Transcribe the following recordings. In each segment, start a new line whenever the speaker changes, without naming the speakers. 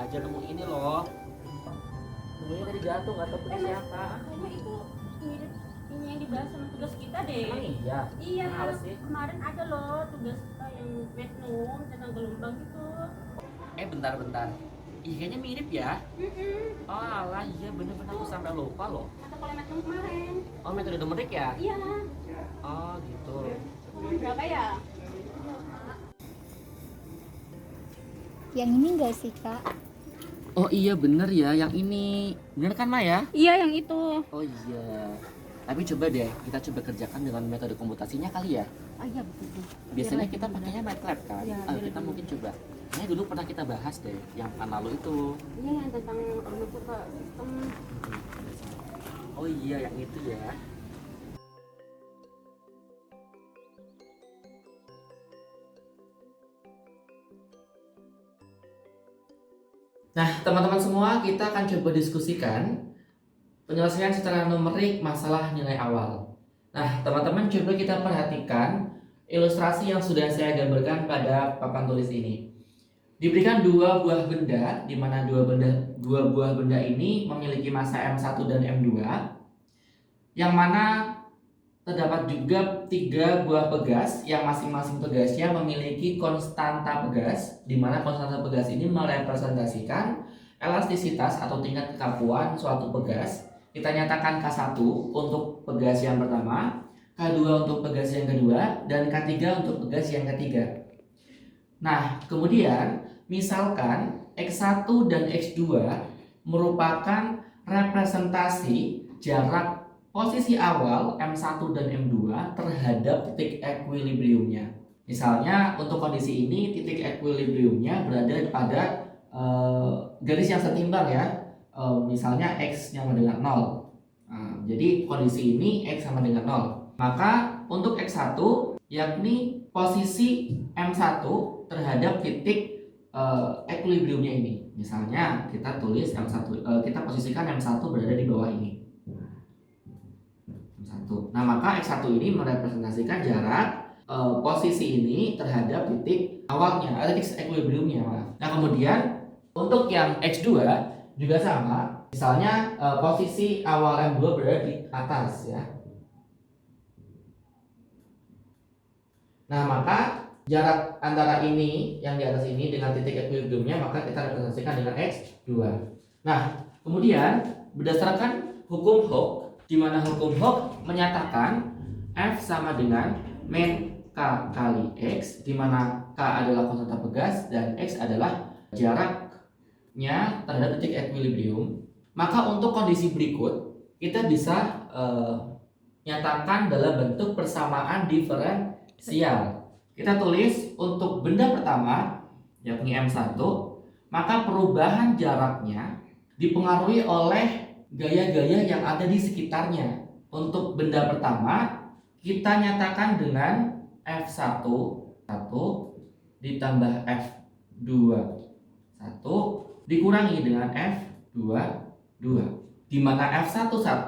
aja nemu ini loh. Nemunya tadi jatuh, nggak tahu punya siapa.
Kayaknya itu mirip ini yang dibahas sama tugas kita deh.
Emang iya?
Iya,
Kenapa sih?
kemarin ada loh tugas kita yang magnum tentang gelombang gitu.
Bentar. Ih, kayaknya mirip ya. Oh alah, iya bener-bener aku sampai lupa loh.
Kata kalau magnum kemarin.
Oh, metode Domerik ya?
Iya.
Oh gitu.
Berapa ya?
Yang ini enggak sih, Kak?
Oh iya bener ya, yang ini. Bener kan Maya?
Iya, yang itu.
Oh iya. Tapi coba deh, kita coba kerjakan dengan metode komputasinya kali ya.
Oh iya, betul.
Biasanya kita pakainya MATLAB kan?
Iya,
Kita mungkin coba. Ini dulu pernah kita bahas deh, yang pekan lalu itu.
Iya, yang tentang masuk ke sistem.
Oh iya, yang itu ya. Nah, teman-teman semua, kita akan coba diskusikan penyelesaian secara numerik masalah nilai awal. Nah, teman-teman coba kita perhatikan ilustrasi yang sudah saya gambarkan pada papan tulis ini. Diberikan dua buah benda, di mana dua buah benda ini memiliki massa M1 dan M2, yang mana terdapat juga tiga buah pegas yang masing-masing pegasnya memiliki konstanta pegas, di mana konstanta pegas ini merepresentasikan elastisitas atau tingkat kekakuan suatu pegas. Kita nyatakan K1 untuk pegas yang pertama, K2 untuk pegas yang kedua, dan K3 untuk pegas yang ketiga. Nah, kemudian misalkan X1 dan X2 merupakan representasi jarak posisi awal M1 dan M2 terhadap titik equilibriumnya. Misalnya untuk kondisi ini titik equilibriumnya berada pada garis yang setimbang ya. Misalnya X sama dengan 0. Nah, jadi kondisi ini X sama dengan 0. Maka untuk X1 yakni posisi M1 terhadap titik equilibriumnya ini. Misalnya kita tulis M1, kita posisikan M1 berada di bawah ini. Nah, maka X1 ini merepresentasikan jarak posisi ini terhadap titik awalnya, titik equilibriumnya. Nah, kemudian untuk yang X2 juga sama. Misalnya posisi awal M2 berada di atas ya. Nah, maka jarak antara ini yang di atas ini dengan titik equilibriumnya maka kita representasikan dengan X2. Nah, kemudian berdasarkan hukum Hooke, di mana hukum Hooke menyatakan F sama dengan min K kali X, di mana K adalah konstanta pegas dan X adalah jaraknya terhadap titik equilibrium. Maka untuk kondisi berikut kita bisa nyatakan dalam bentuk persamaan diferensial. Kita tulis untuk benda pertama yakni M1, maka perubahan jaraknya dipengaruhi oleh gaya-gaya yang ada di sekitarnya. Untuk benda pertama kita nyatakan dengan F1 ditambah F2 1 dikurangi dengan F2 di mana F11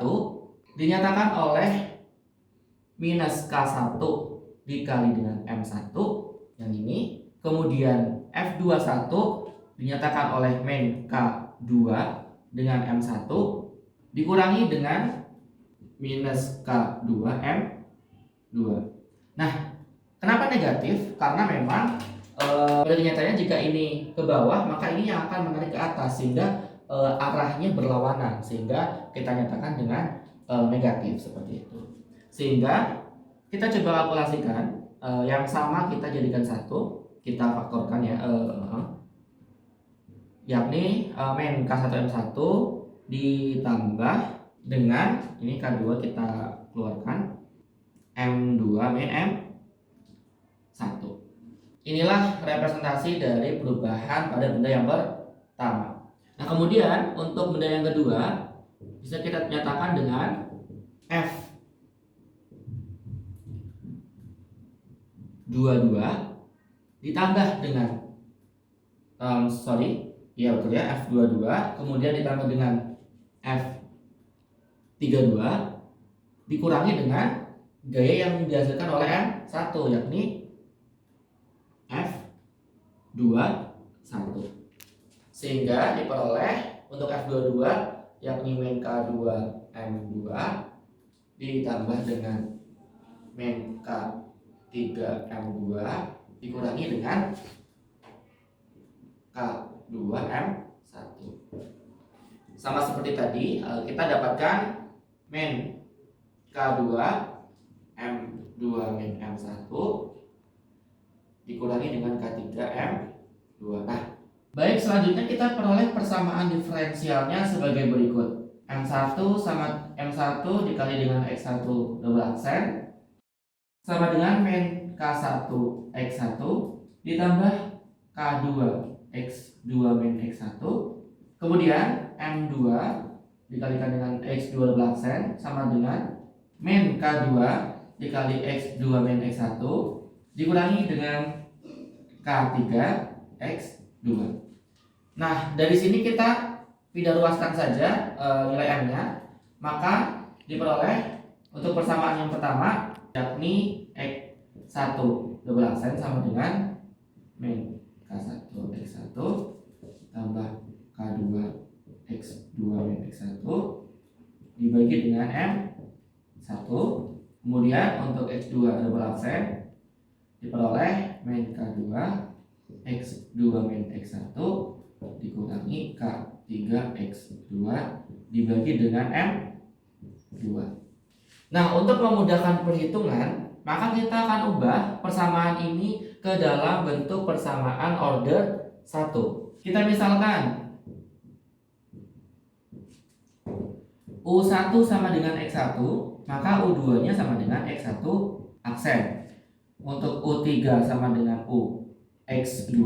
dinyatakan oleh minus K1 dikali dengan M1 yang ini, kemudian F21 dinyatakan oleh min K2 dengan M1 dikurangi dengan minus K2 M2. Nah, kenapa negatif? Karena memang pada kenyataannya jika ini ke bawah maka ini yang akan menarik ke atas sehingga arahnya berlawanan, sehingga kita nyatakan dengan negatif seperti itu. Sehingga kita coba kalkulasikan yang sama kita jadikan satu, kita faktorkan ya, yakni min K1 M1 ditambah dengan ini K2 kita keluarkan M2 min M1. Inilah representasi dari perubahan pada benda yang pertama. Nah, kemudian untuk benda yang kedua bisa kita nyatakan dengan F22 ditambah dengan F22 kemudian ditambah dengan F32 dikurangi dengan gaya yang dihasilkan oleh M1 yakni F21. Sehingga diperoleh untuk F22 yakni min K2 M2 ditambah dengan min K3 M2 dikurangi dengan K2 M1. Sama seperti tadi, kita dapatkan min K2 M2 min M1 dikurangi dengan K3 M2. Nah, baik, selanjutnya kita peroleh persamaan diferensialnya sebagai berikut. M1 sama M1 dikali dengan X1 double aksen sama dengan min K1 X1 ditambah K2 X2 min X1. Kemudian M2 dikalikan dengan X2 double aksen sama dengan min K2 dikali X2 min X1 dikurangi dengan K3 X2. Nah, dari sini kita pindah ruaskan saja nilai M-nya, maka diperoleh untuk persamaan yang pertama yakni X1 double aksen sama dengan min K1 X1 tambah K2 X2 min X1 dibagi dengan M1. Kemudian untuk X2 double aksen diperoleh min K2 X2 min X1 dikurangi K3 X2 dibagi dengan M2. Nah, untuk memudahkan perhitungan, maka kita akan ubah persamaan ini ke dalam bentuk persamaan order 1. Kita misalkan U1 sama dengan X1, maka U2 nya sama dengan X1 aksen. Untuk U3 sama dengan X2,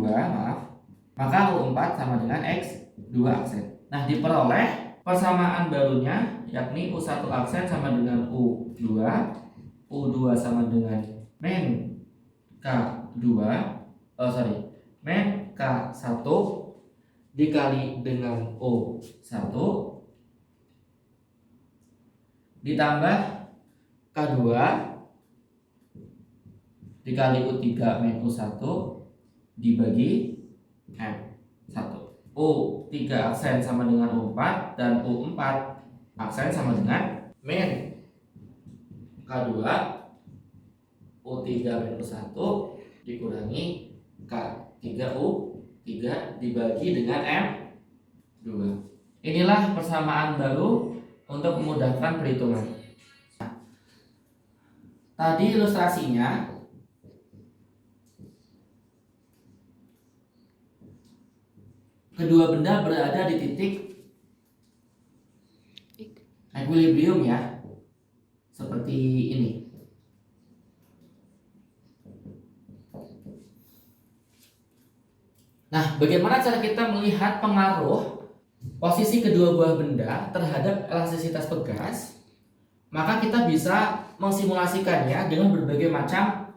maka U4 sama dengan X2 aksen. Nah, diperoleh persamaan barunya yakni U1 aksen sama dengan U2, U2 sama dengan min K2, min K1 dikali dengan U1 ditambah K2 dikali U3 min U1 dibagi M1. U3 aksen sama dengan U4 dan U4 aksen sama dengan min K2 U3 min U1 dikurangi K3 U3 dibagi dengan M2. Inilah persamaan baru untuk memudahkan perhitungan. Tadi ilustrasinya kedua benda berada di titik equilibrium ya, seperti ini. Nah, bagaimana cara kita melihat pengaruh posisi kedua buah benda terhadap elastisitas pegas? Maka kita bisa mensimulasikannya dengan berbagai macam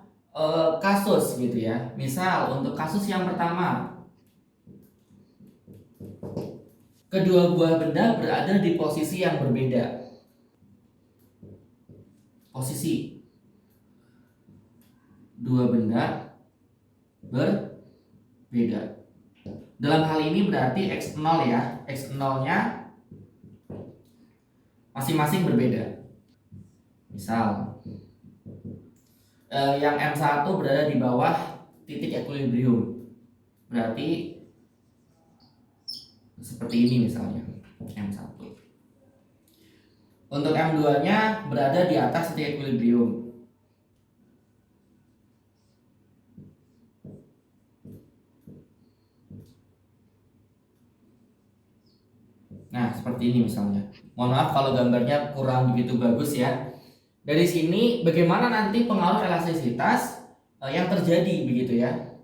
kasus gitu ya. Misal untuk kasus yang pertama, kedua buah benda berada di posisi yang berbeda. Posisi dua benda berbeda. Dalam hal ini berarti X0 ya, X0-nya masing-masing berbeda. Misal yang M1 berada di bawah titik equilibrium, berarti seperti ini misalnya M1. Untuk M2-nya berada di atas titik equilibrium. Nah, seperti ini misalnya. Mohon maaf kalau gambarnya kurang begitu bagus ya. Dari sini bagaimana nanti pengaruh elastisitas yang terjadi begitu ya.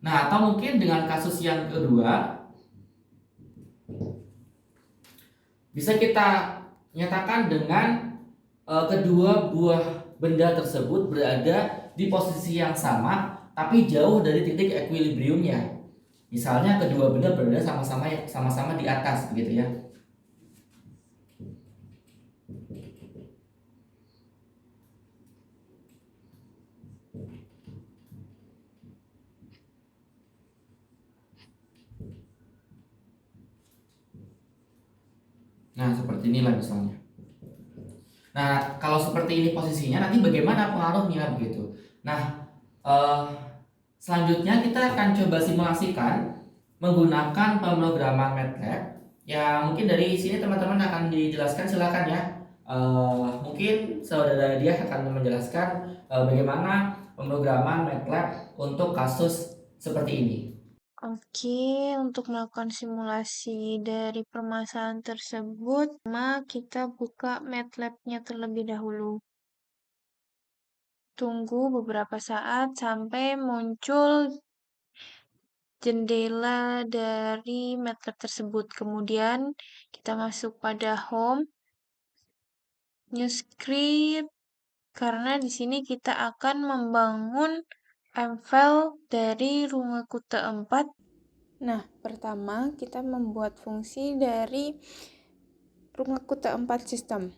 Nah, atau mungkin dengan kasus yang kedua bisa kita nyatakan dengan kedua buah benda tersebut berada di posisi yang sama tapi jauh dari titik equilibriumnya. Misalnya kedua benda berada sama-sama di atas begitu ya. seperti inilah misalnya. Nah, kalau seperti ini posisinya nanti bagaimana pengaruhnya begitu. Nah, eh, selanjutnya kita akan coba simulasikan menggunakan pemrograman MATLAB. Ya, mungkin dari sini teman-teman akan dijelaskan, silakan ya. Mungkin saudara dia akan menjelaskan bagaimana pemrograman MATLAB untuk kasus seperti ini.
Oke, untuk melakukan simulasi dari permasalahan tersebut, kita buka MATLAB-nya terlebih dahulu. Tunggu beberapa saat sampai muncul jendela dari MATLAB tersebut. Kemudian kita masuk pada Home, New Script, karena di sini kita akan membangun MFL dari Runge-Kutta 4. Nah, pertama kita membuat fungsi dari Runge-Kutta 4 system.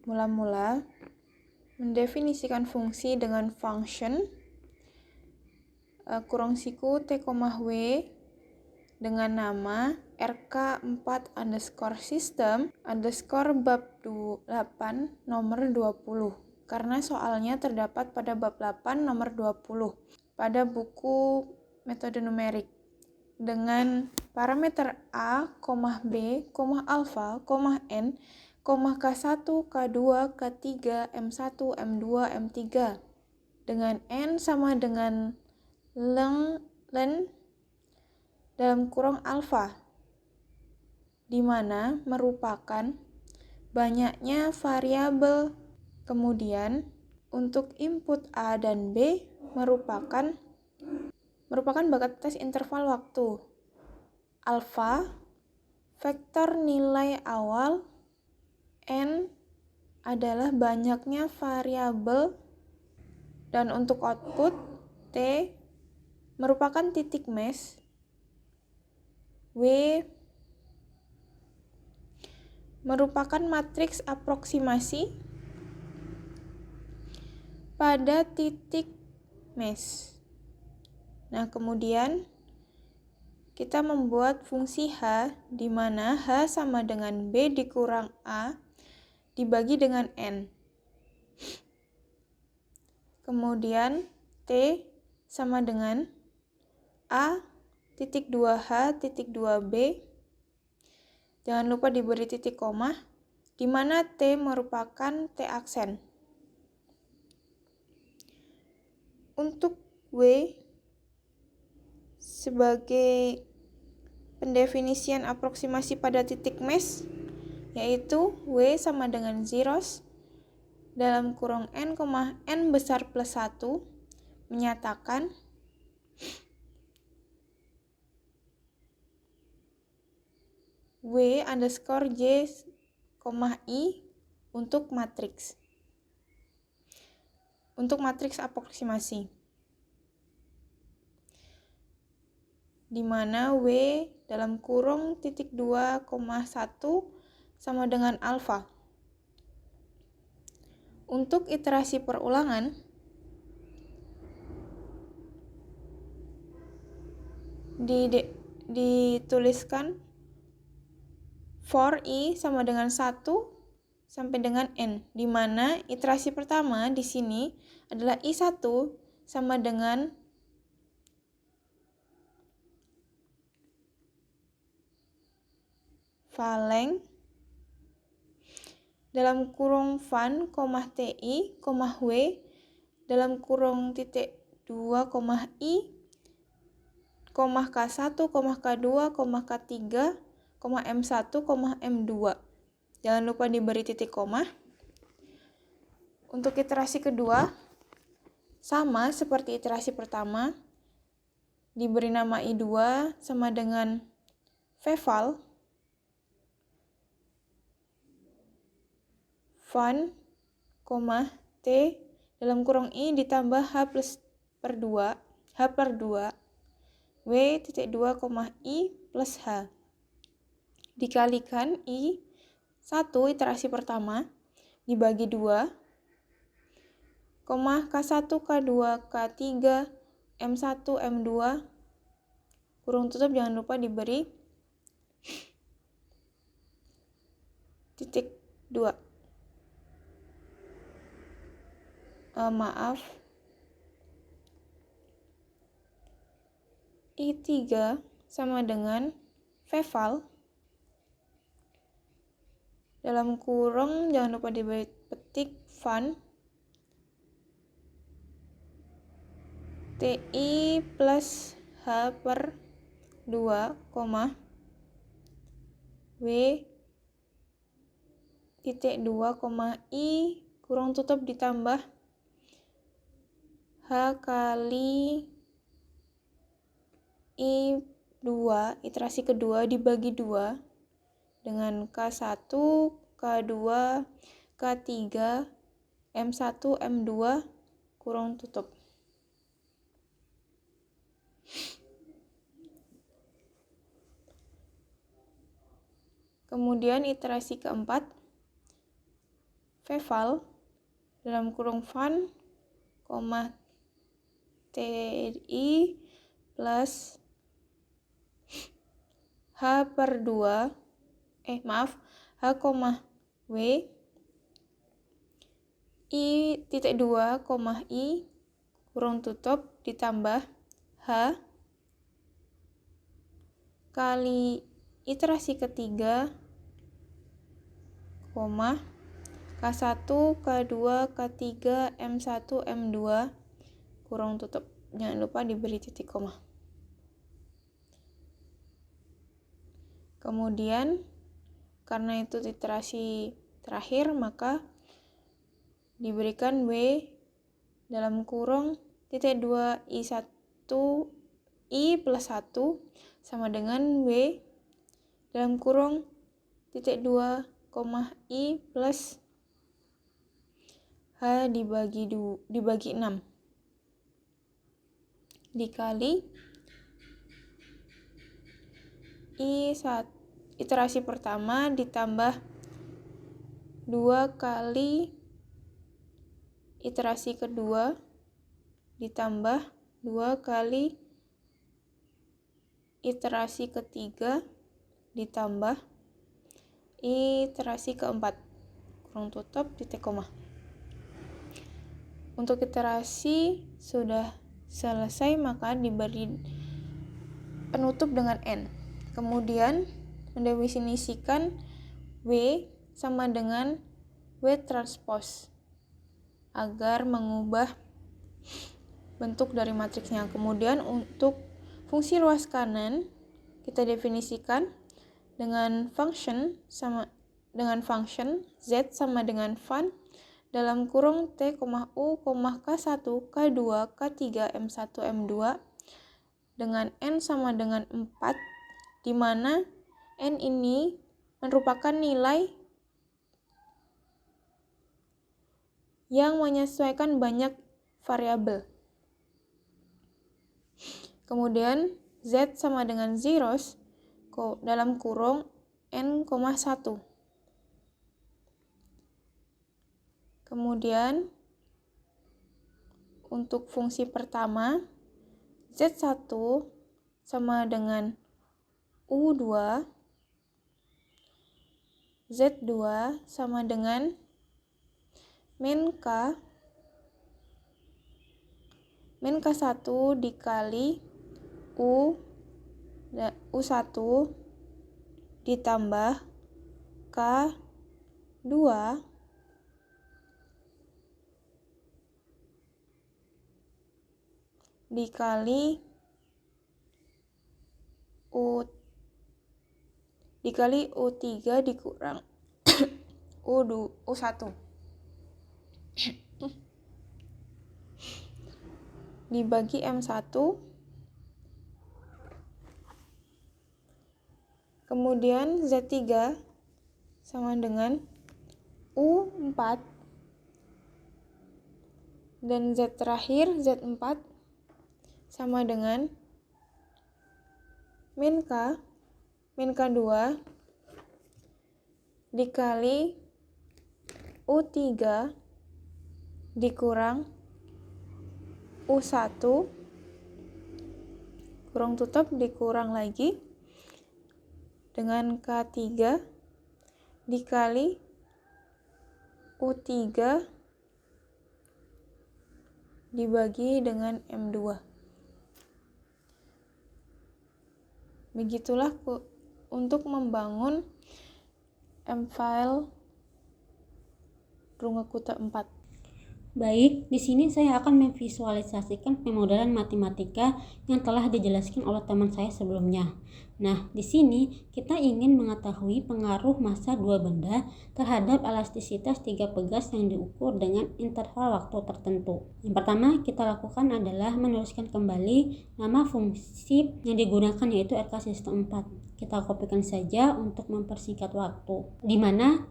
Mula-mula mendefinisikan fungsi dengan function kurung siku t, w dengan nama rk4 underscore system underscore bab 8 nomor 20 karena soalnya terdapat pada bab 8 nomor 20 pada buku metode numerik dengan parameter a, b, alpha, n, k1, k2, k3, m1, m2, m3 dengan n sama dengan len dalam kurung alfa, di mana merupakan banyaknya variabel. Kemudian untuk input A dan B merupakan batas interval waktu. Alfa, vektor nilai awal, n adalah banyaknya variabel, dan untuk output T merupakan titik mesh, W merupakan matriks aproksimasi pada titik mesh. Nah, kemudian kita membuat fungsi H, di mana H sama dengan B dikurang A dibagi dengan N. Kemudian T sama dengan A titik 2H titik 2B. Jangan lupa diberi titik koma, di mana T merupakan T aksen. Untuk W sebagai pendefinisian aproksimasi pada titik mesh, yaitu W sama dengan zeros dalam kurung n, n besar plus 1 menyatakan W underscore J, I untuk matriks aproksimasi, di mana W dalam kurung titik 2, 1 sama dengan alfa. Untuk iterasi perulangan, dituliskan for I sama dengan 1 sampai dengan N, di mana iterasi pertama di sini adalah I1 sama dengan valeng dalam kurung van, ti, w dalam kurung titik 2, i, k1, k2, k3, m1, m2. Jangan lupa diberi titik koma. Untuk iterasi kedua, sama seperti iterasi pertama, diberi nama I2 sama dengan vval, van, t dalam kurung I ditambah h per 2, w titik 2, i plus h dikalikan I1 iterasi pertama dibagi 2, K1, K2, K3, M1, M2, kurung tutup jangan lupa diberi titik 2. I3 sama dengan Veval dalam kurung jangan lupa dipetik Van TI plus H per 2, W titik 2, I kurung tutup ditambah H kali I2 iterasi kedua dibagi 2 dengan K1, K2, K3, M1, M2 kurung tutup. Kemudian iterasi keempat, Veval dalam kurung Van, TI plus H per 2, H, W, I titik 2, I kurung tutup ditambah H kali iterasi ketiga, K1, K2, K3, M1, M2 kurung tutup. Jangan lupa diberi titik koma. Kemudian karena itu iterasi terakhir, maka diberikan W dalam kurung titik 2 I1 I plus 1 sama dengan W dalam kurung titik 2, I plus H dibagi 6 dikali I1 iterasi pertama ditambah 2 kali iterasi kedua ditambah 2 kali iterasi ketiga ditambah iterasi keempat kurung tutup titik koma. Untuk iterasi sudah selesai, maka diberi penutup dengan N. Kemudian mendefinisikan W sama dengan W transpose agar mengubah bentuk dari matriksnya. Kemudian untuk fungsi luas kanan kita definisikan dengan function Z sama dengan Van dalam kurung T, U, K1, K2, K3, M1, M2 dengan N sama dengan 4, di mana N ini merupakan nilai yang menyesuaikan banyak variabel. Kemudian Z sama dengan zeros dalam kurung N, 1. Kemudian untuk fungsi pertama Z1 sama dengan U2, Z2 sama dengan min K1 dikali U1 ditambah K2 dikali U3 dikurang U1 dibagi M1. Kemudian Z3 sama dengan U4 dan Z terakhir Z4 sama dengan min K2 dikali U3 dikurang U1 kurung tutup dikurang lagi dengan K3 dikali U3 dibagi dengan M2. Begitulah untuk membangun M-file Runge-Kute 4.
Baik, di sini saya akan memvisualisasikan pemodelan matematika yang telah dijelaskan oleh teman saya sebelumnya. Nah, di sini kita ingin mengetahui pengaruh massa dua benda terhadap elastisitas tiga pegas yang diukur dengan interval waktu tertentu. Yang pertama kita lakukan adalah menuliskan kembali nama fungsi yang digunakan, yaitu RK sistem 4. Kita kopikan saja untuk mempersingkat waktu, di mana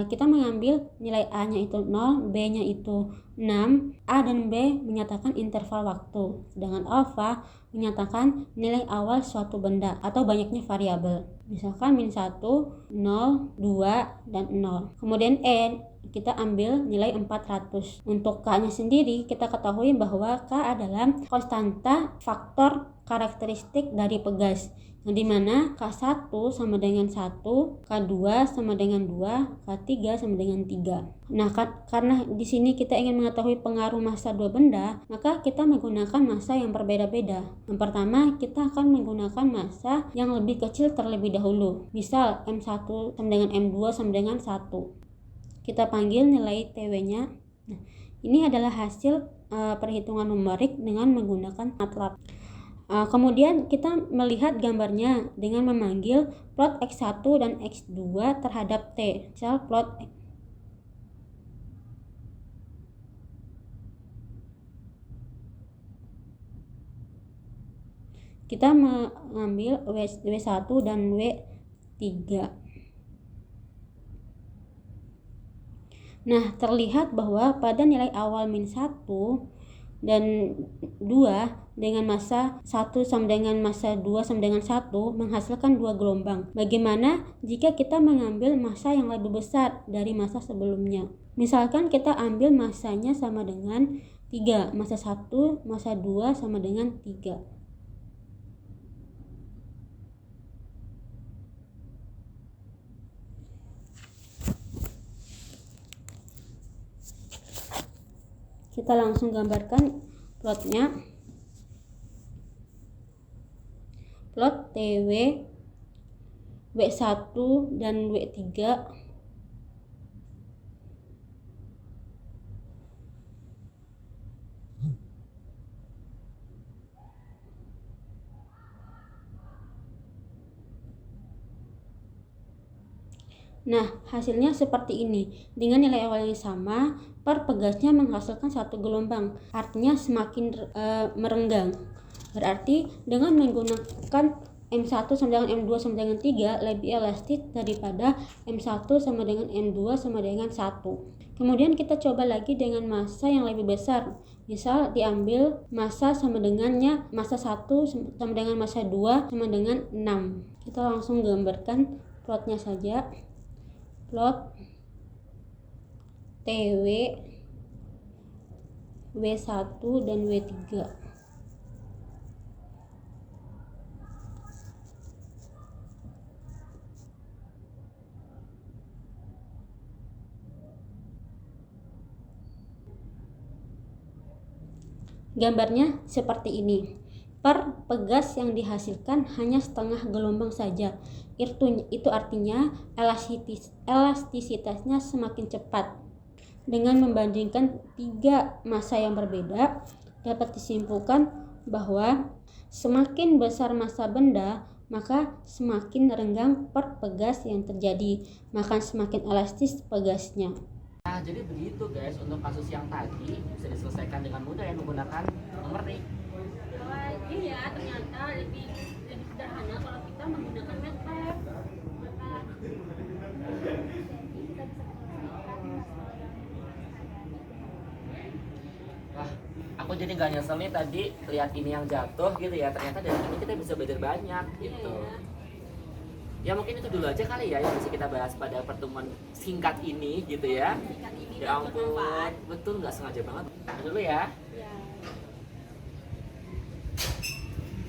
kita mengambil nilai A-nya itu 0, B-nya itu 6, A dan B menyatakan interval waktu, sedangkan alfa menyatakan nilai awal suatu benda atau banyaknya variabel. Misalkan -1, 0, 2, dan 0. Kemudian E kita ambil nilai 400. Untuk K-nya sendiri kita ketahui bahwa K adalah konstanta faktor karakteristik dari pegas, yang dimana K1 sama dengan 1, K2 sama dengan 2, K3 sama dengan 3. Nah, karena di sini kita ingin mengetahui pengaruh massa dua benda, maka kita menggunakan massa yang berbeda-beda. Yang pertama, kita akan menggunakan massa yang lebih kecil terlebih dahulu. Misal M1 sama dengan M2 sama dengan 1. Kita panggil nilai TW-nya. Nah, ini adalah hasil perhitungan numerik dengan menggunakan MATLAB. Kemudian kita melihat gambarnya dengan memanggil plot X1 dan X2 terhadap T. Misal plot kita mengambil W1 dan W3. Nah, terlihat bahwa pada nilai awal -1 dan 2 dengan massa 1 sama dengan massa 2 sama dengan 1 menghasilkan dua gelombang. Bagaimana jika kita mengambil massa yang lebih besar dari massa sebelumnya? Misalkan kita ambil massanya sama dengan 3, massa 1, massa 2 sama dengan 3. Kita langsung gambarkan plotnya. Plot TW, W1 dan W3. Nah, hasilnya seperti ini. Dengan nilai awal yang sama, per pegasnya menghasilkan satu gelombang. Artinya semakin merenggang. Berarti dengan menggunakan M1 sama dengan M2 sama dengan 3 lebih elastis daripada M1 sama dengan M2 sama dengan 1. Kemudian kita coba lagi dengan massa yang lebih besar. Misal diambil massa sama dengannya massa 1 sama dengan massa 2 sama dengan 6. Kita langsung gambarkan plotnya saja. Plot TW, W1 dan W3. Gambarnya seperti ini. Per pegas yang dihasilkan hanya setengah gelombang saja. Itu artinya elastisitasnya semakin cepat. Dengan membandingkan tiga massa yang berbeda, dapat disimpulkan bahwa semakin besar massa benda, maka semakin renggang per pegas yang terjadi, maka semakin elastis pegasnya.
Nah, jadi begitu guys, untuk kasus yang tadi bisa diselesaikan dengan mudah ya menggunakan numerik.
Iya, ternyata lebih sederhana kalau kita menggunakan MATLAB.
Wah, aku jadi gak nyesel nih tadi lihat ini yang jatuh gitu ya. Ternyata dari ini kita bisa belajar banyak gitu. Ya mungkin itu dulu aja kali ya yang bisa kita bahas pada pertemuan singkat ini gitu ya. Ya ampun, betul nggak sengaja banget. Dulu ya.